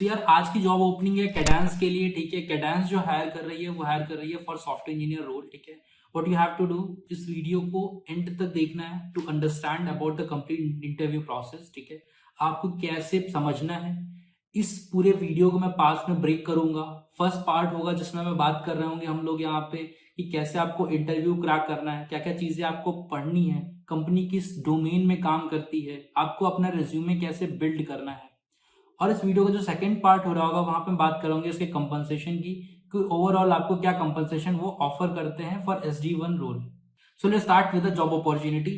तो यार आज की जॉब ओपनिंग है कैडेंस के लिए, ठीक है। कैडेंस जो हायर कर रही है वो हायर कर रही है फॉर सॉफ्टवेयर इंजीनियर रोल, ठीक है। What you have to do, इस वीडियो को एंड तक देखना है to understand about the complete interview process, ठीक है। आपको कैसे समझना है, इस पूरे वीडियो को मैं पार्ट्स में ब्रेक करूंगा। फर्स्ट पार्ट होगा जिसमें मैं बात कर रहे होंगे हम लोग यहाँ पे कि कैसे आपको इंटरव्यू क्रैक करना है, क्या क्या चीजें आपको पढ़नी है, कंपनी किस डोमेन में काम करती है, आपको अपना रिज्यूमे कैसे बिल्ड करना है। और इस वीडियो का जो सेकंड पार्ट हो रहा होगा वहां पे बात करेंगे इसके कंपनसेशन की, कि ओवरऑल आपको क्या कंपनसेशन वो ऑफर करते हैं for SD1 role. So let's start with the job opportunity.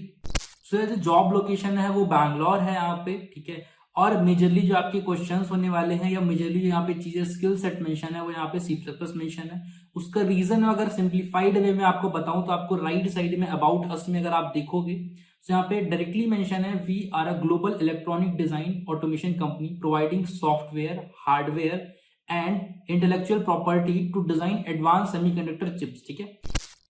So ये जो जॉब लोकेशन है वो बैंगलोर है यहाँ पे, ठीक है। और मेजरली जो आपके क्वेश्चंस होने वाले हैं या मेजरली जो यहाँ पे चीजें स्किल सेट मेंशन है वो यहाँ पे C++ मेंशन है। उसका रीजन अगर सिंप्लीफाइड वे में आपको बताऊं तो आपको राइट साइड में अबाउट अस में अगर आप देखोगे तो यहाँ पे डायरेक्टली मेंशन है, we are a global electronic design automation company providing software, hardware and intellectual property to design advance semiconductor chips, ठीक है।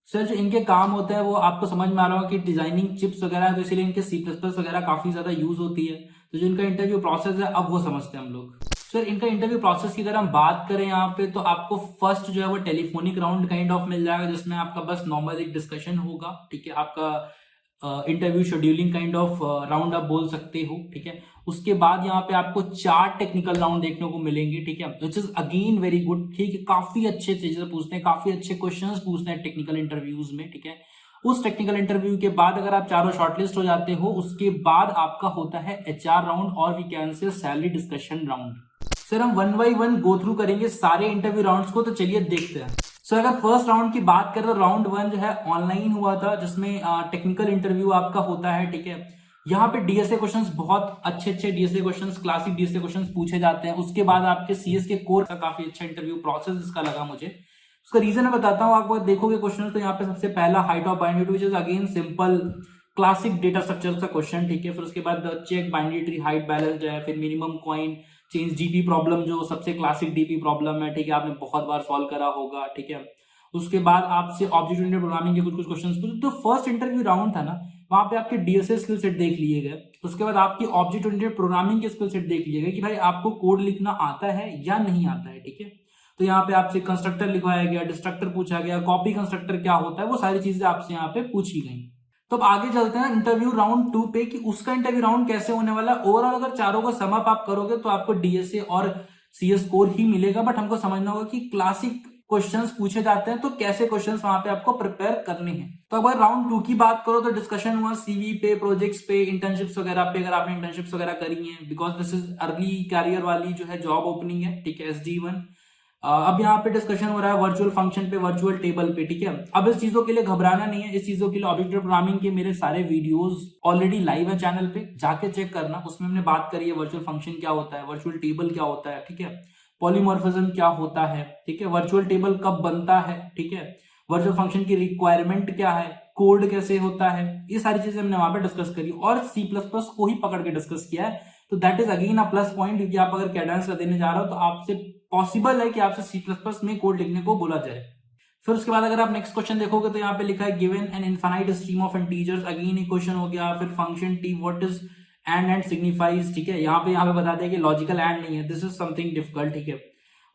सर जो इनके काम होते हैं वो आपको समझ में आ रहा होगा कि डिजाइनिंग चिप्स वगैरह है, तो इसीलिए इनके C++ वगैरह काफी ज्यादा यूज होती है। तो जो इनका इंटरव्यू प्रोसेस है अब वो समझते हैं हम लोग। सर इनका इंटरव्यू प्रोसेस की अगर हम बात करें यहाँ पे तो आपको फर्स्ट जो है वो टेलीफोनिक राउंड काइंड ऑफ मिल जाएगा, जिसमें आपका बस नॉर्मल एक डिस्कशन होगा, ठीक है। आपका interview scheduling kind of round आप बोल सकते हो, ठीक है। उसके बाद यहाँ पे आपको 4 टेक्निकल राउंड देखने को मिलेंगे, ठीक है, विच इज अगेन वेरी गुड, ठीक है। काफी अच्छे चीजें पूछते हैं, काफी अच्छे क्वेश्चंस पूछते हैं टेक्निकल इंटरव्यूज में, ठीक है। उस टेक्निकल इंटरव्यू के बाद अगर आप चारों शॉर्टलिस्ट हो जाते हो उसके बाद आपका होता है HR राउंड और we can say salary discussion round. Sir हम 1 बाई 1 गो थ्रू करेंगे सारे इंटरव्यू राउंड्स को, तो चलिए देखते हैं। सो अगर फर्स्ट राउंड की बात करें तो राउंड 1 जो है ऑनलाइन हुआ था, जिसमें टेक्निकल इंटरव्यू आपका होता है, ठीक है। यहाँ पे DSA क्वेश्चंस, बहुत अच्छे अच्छे DSA questions, classic DSA questions पूछे जाते हैं। उसके बाद आपके CS के कोर का काफी अच्छा इंटरव्यू प्रोसेस इसका लगा मुझे। उसका रीजन मैं बताता हूँ आपको। देखोगे क्वेश्चन तो यहाँ पे सबसे पहला height of binary which is again simple classic data structure का क्वेश्चन, ठीक है। फिर उसके बाद check binary tree height balance है, फिर minimum coin change DP problem जो सबसे क्लासिक DP प्रॉब्लम है, ठीक है, आपने बहुत बार सॉल्व करा होगा, ठीक है। उसके बाद आपसे ऑब्जेक्ट ओरिएंटेड प्रोग्रामिंग के कुछ कुछ क्वेश्चंस पूछे। तो फर्स्ट इंटरव्यू राउंड था ना, वहां पे आपके DSA स्किल सेट देख लिए गए। उसके बाद आपकी ऑब्जेक्ट ओरिएंटेड प्रोग्रामिंग के स्किल सेट देख लिए गए कि भाई आपको कोड लिखना आता है या नहीं आता है, ठीक है। तो यहाँ पे आपसे कंस्ट्रक्टर लिखवाया गया, डिस्ट्रक्टर पूछा गया, कॉपी कंस्ट्रक्टर क्या होता है, वो सारी चीजें आपसे यहाँ पे पूछी गई। तो अब आगे चलते हैं इंटरव्यू राउंड 2 पे कि उसका इंटरव्यू राउंड कैसे होने वाला है। ओवरऑल अगर चारों को सम अप आप करोगे तो आपको DSA और CS स्कोर ही मिलेगा, बट हमको समझना होगा कि क्लासिक क्वेश्चंस पूछे जाते हैं तो कैसे क्वेश्चंस वहां पे आपको प्रिपेयर करने हैं। तो अगर राउंड 2 की बात करो तो डिस्कशन हुआ CV पे, प्रोजेक्ट्स पे, इंटर्नशिप्स वगैरह पे, अगर आपने इंटर्नशिप्स वगैरह करी हैं, because this is early career वाली जो है जॉब ओपनिंग है, ठीक है, SD1। अब यहाँ पे डिस्कशन हो रहा है वर्चुअल फंक्शन पे, वर्चुअल टेबल पे, ठीक है। अब इस चीजों के लिए घबराना नहीं है, इस चीजों के लिए ऑब्जेक्ट प्रोग्रामिंग के मेरे सारे वीडियोस ऑलरेडी लाइव है चैनल पे, जाके चेक करना। उसमें हमने बात करी है वर्चुअल फंक्शन क्या होता है, वर्चुअल टेबल क्या होता है, ठीक है, पॉलीमॉर्फिज्म क्या होता है, ठीक है, वर्चुअल टेबल कब बनता है, ठीक है, वर्चुअल फंक्शन की रिक्वायरमेंट क्या है, कोड कैसे होता है, ये सारी चीजें हमने वहां पे डिस्कस करी और C++ को ही पकड़ के डिस्कस किया है। तो that is again a plus point, क्योंकि आप अगर कैडेंस का देने जा रहे हो तो आपसे पॉसिबल है कि आपसे C++ में कोड लिखने को बोला जाए। फिर उसके बाद अगर आप नेक्स्ट क्वेश्चन देखोगे तो यहाँ पे लिखा है given an infinite stream of integers, again एक क्वेश्चन हो गया। फिर function T what is and signifies, ठीक है, यहाँ पे बता दिया कि लॉजिकल एंड नहीं है, दिस इज समथिंग डिफिकल्ट, ठीक है।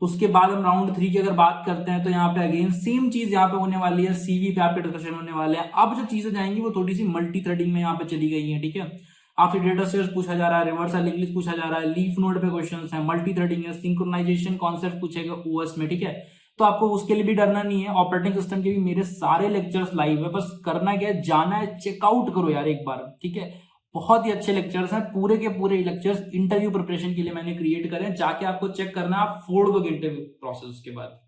उसके बाद हम राउंड 3 की अगर बात करते हैं तो यहाँ पे अगेन सेम चीज यहाँ पे होने वाली है, CV पे आपके डिस्कशन होने वाले हैं। अब जो चीजें जाएंगी वो थोड़ी सी मल्टी थ्रेडिंग में यहाँ पे चली गई है, ठीक है। आपसे डेटा स्ट्रक्चर पूछा जा रहा है, रिवर्सल लिंक्स पूछा जा रहा है, लीफ नोड पे क्वेश्चंस है, मल्टी थ्रेडिंग है, सिंक्रोनाइजेशन कॉन्सेप्ट पूछेगा OS में, ठीक है। तो आपको उसके लिए भी डरना नहीं है, ऑपरेटिंग सिस्टम के भी मेरे सारे लेक्चर्स लाइव है, बस करना क्या है, जाना है, चेकआउट करो यार एक बार, ठीक है। बहुत ही अच्छे लेक्चर्स हैं, पूरे के पूरे लेक्चर्स इंटरव्यू प्रिपरेशन के लिए मैंने क्रिएट करे, जाके आपको चेक करना, आप फोड़ दोगे इंटरव्यू प्रोसेस के बाद।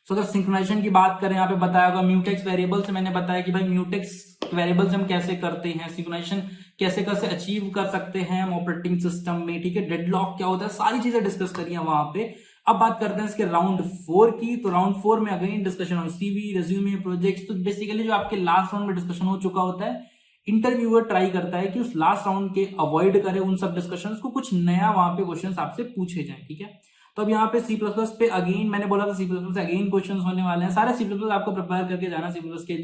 सो अगर सिंक्रोनाइजेशन की बात करें, यहाँ पे बताया होगा म्यूटेक्स वेरिएबल से, मैंने बताया कि भाई म्यूटेक्स वेरिएबल से हम कैसे करते हैं, सिंक्रोनाइजेशन कैसे कैसे अचीव कर सकते हैं हम ऑपरेटिंग सिस्टम में, ठीक है, डेडलॉक क्या होता है, सारी चीजें डिस्कस करी है वहां पे। अब बात करते हैं इसके राउंड 4 की। तो राउंड 4 में again discussion on CV, resume, projects. तो बेसिकली जो आपके लास्ट राउंड में डिस्कशन हो चुका होता है, इंटरव्यूअर ट्राई करता है कि उस लास्ट राउंड के अवॉइड करे उन सब डिस्कशंस को, कुछ नया वहां पे क्वेश्चंस आपसे पूछे जाए, ठीक है। तो अब यहाँ पे C++ पे अगेन मैंने बोला था C++ से अगेन क्वेश्चंस होने वाले हैं, सारे C++ आपको प्रिपेयर करके जाना, C++ के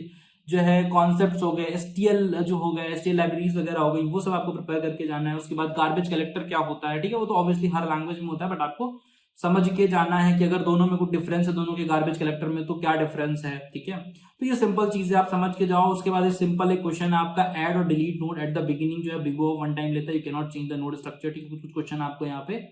जो है कॉन्सेप्ट्स हो गए, एसटीएल जो हो गए, एसटीएल लाइब्रेरीज वगैरह हो गई, वो सब आपको प्रिपेयर करके जाना है। उसके बाद गार्बेज कलेक्टर क्या होता है, ठीक है, वो तो ऑब्वियसली हर लैंग्वेज में होता है, बट आपको समझ के जाना है कि अगर दोनों में कुछ डिफरेंस है, दोनों के गार्बेज कलेक्टर में, तो क्या डिफरेंस है, ठीक है। तो ये सिंपल चीज है, आप समझ के जाओ। उसके बाद सिंपल एक क्वेश्चन है आपका, ऐड और delete node at the beginning, जो है बिग ओ वन टाइम लेता है, you can not change the node structure, ठीक है। कुछ क्वेश्चन आपको यहाँ पे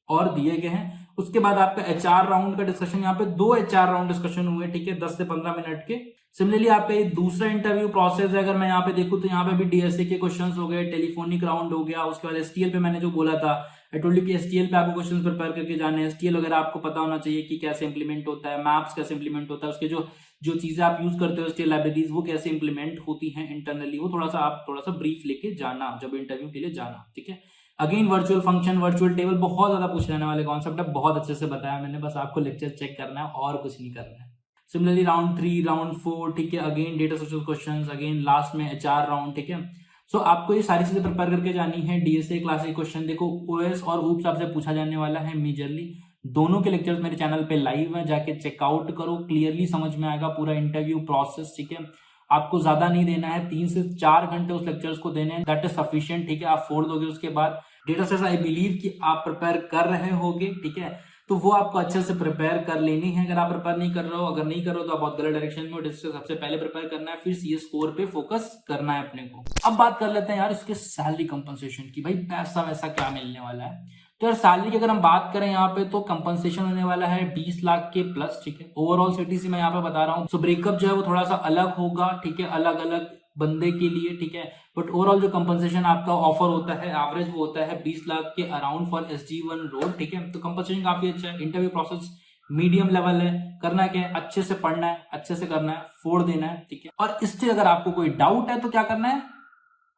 और दिए गए हैं। उसके बाद आपका एचआर राउंड का डिस्कशन, यहाँ पे 2 एचआर राउंड डिस्कशन हुए, ठीक है, 10 से 15 मिनट के। सिमिलरली आपका ये दूसरा इंटरव्यू प्रोसेस है। अगर मैं यहाँ पे देखूं तो यहाँ पे भी डीएसए के क्वेश्चंस हो गए, टेलीफोनिक राउंड हो गया। उसके बाद एसटीएल पे मैंने जो बोला था, आई टोल्ड यू कि एसटीएल पे आपको क्वेश्चंस प्रिपेयर करके जाने हैं। एसटीएल वगैरह आपको पता होना चाहिए कि कैसे इंप्लीमेंट होता है, मैप्स कैसे इंप्लीमेंट होता है, उसके जो जो चीजें आप यूज करते हो एसटीएल लाइब्रेरीज, वो कैसे इंप्लीमेंट होती हैं इंटरनली, वो थोड़ा सा ब्रीफ लेके जाना जब इंटरव्यू के लिए जाना, ठीक है। Again virtual function, virtual table, बहुत ज्यादा पूछ लेने वाले कॉन्सेप्ट है, बहुत अच्छे से बताया मैंने, बस आपको लेक्चर चेक करना है और कुछ नहीं करना है। सिमिलरली राउंड 3, राउंड 4, ठीक है, again data social questions, again last में एचआर राउंड, ठीक है। सो आपको ये सारी चीजें प्रिपेयर करके जानी है। डीएसए क्लासिक क्वेश्चन देखो, ओएस और ऊप्स आपसे पूछा जाने वाला है मेजरली। दोनों के लेक्चर्स मेरे चैनल पे लाइव है, जाके चेकआउट करो, क्लियरली समझ में आएगा पूरा इंटरव्यू प्रोसेस, ठीक है। आपको ज्यादा नहीं देना है, 3 से 4 घंटे उस लेक्चर्स को देने हैं, दैट इज सफिशिएंट, ठीक है। आप फोड़ दोगे। उसके बाद डेटा सेट्स आई बिलीव कि आप प्रिपेयर कर रहे होगे, ठीक है, तो वो आपको अच्छे से प्रिपेयर कर लेनी है। अगर आप प्रिपेयर नहीं कर रहे हो, अगर नहीं कर रहे हो तो आप बहुत गलत डायरेक्शन में हो। जिससे सबसे पहले प्रिपेयर करना है, फिर सीएस स्कोर पे फोकस करना है अपने को। अब बात कर लेते हैं यार इसके सैलरी कंपनसेशन की, भाई पैसा वैसा क्या मिलने वाला है। तो यार सैलरी की अगर हम बात करें यहाँ पे, तो कंपनसेशन होने वाला है 20 लाख के प्लस, ठीक है। ओवरऑल सीटीसी मैं यहाँ पे बता रहा हूँ, सो ब्रेकअप जो है वो थोड़ा सा अलग होगा, ठीक है, अलग अलग बंदे के लिए, ठीक है। बट ओवरऑल जो कंपनसेशन आपका ऑफर होता है एवरेज, वो होता है 20 लाख के अराउंड फॉर SG1 रोड, ठीक है। तो कंपनसेशन काफी अच्छा है। इंटरव्यू प्रोसेस मीडियम लेवल है। करना क्या है, अच्छे से पढ़ना है, अच्छे से करना है, फोड़ देना है, ठीक है। और इससे अगर आपको कोई डाउट है तो क्या करना है,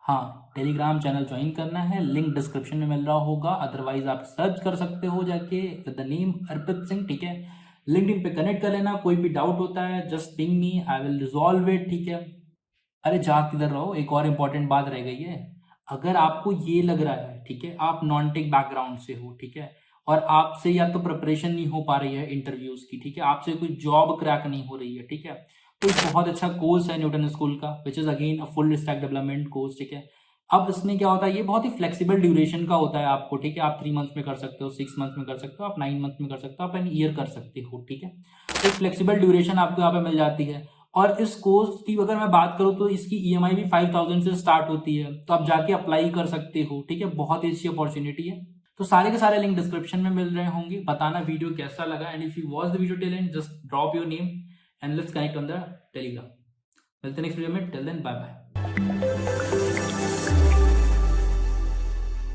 हाँ, टेलीग्राम चैनल ज्वाइन करना है, लिंक डिस्क्रिप्शन में मिल रहा होगा, अदरवाइज आप सर्च कर सकते हो जाके विद द नेम अर्पित सिंह, ठीक है। लिंक्डइन पे कनेक्ट कर लेना, कोई भी डाउट होता है just ping me, I will resolve it, ठीक है। अरे जा किधर रहो, एक और इंपॉर्टेंट बात रह गई है। अगर आपको ये लग रहा है, ठीक है, आप नॉन टेक बैकग्राउंड से हो, ठीक है, और आपसे या तो प्रिपरेशन नहीं हो पा रही है इंटरव्यूज की, ठीक है, आपसे कोई जॉब क्रैक नहीं हो रही है, ठीक है, तो एक बहुत अच्छा कोर्स है न्यूटन स्कूल का, विच is again a full stack development course, ठीक है। अब इसमें क्या होता है, ये बहुत ही फ्लेक्सिबल ड्यूरेशन का होता है आपको, ठीक है। आप 3 मंथ्स में कर सकते हो, 6 मंथ्स में कर सकते हो, आप 9 मंथ में कर सकते हो, आप एन ईयर कर सकते हो, ठीक है। तो एक फ्लेक्सिबल ड्यूरेशन आपको यहाँ पे मिल जाती है। और इस कोर्स की अगर मैं बात करूँ तो इसकी EMI भी 5000 से स्टार्ट होती है, तो आप जाके अप्लाई कर सकते हो, ठीक है। बहुत ही अच्छी अपॉर्चुनिटी है। तो सारे के सारे लिंक डिस्क्रिप्शन में मिल रहे होंगे। बताना वीडियो कैसा लगा, and if you watch the video till and just drop your name and let's connect on the Telegram. मिलते हैं नेक्स्ट वीडियो में, टिल देन बाय बाय।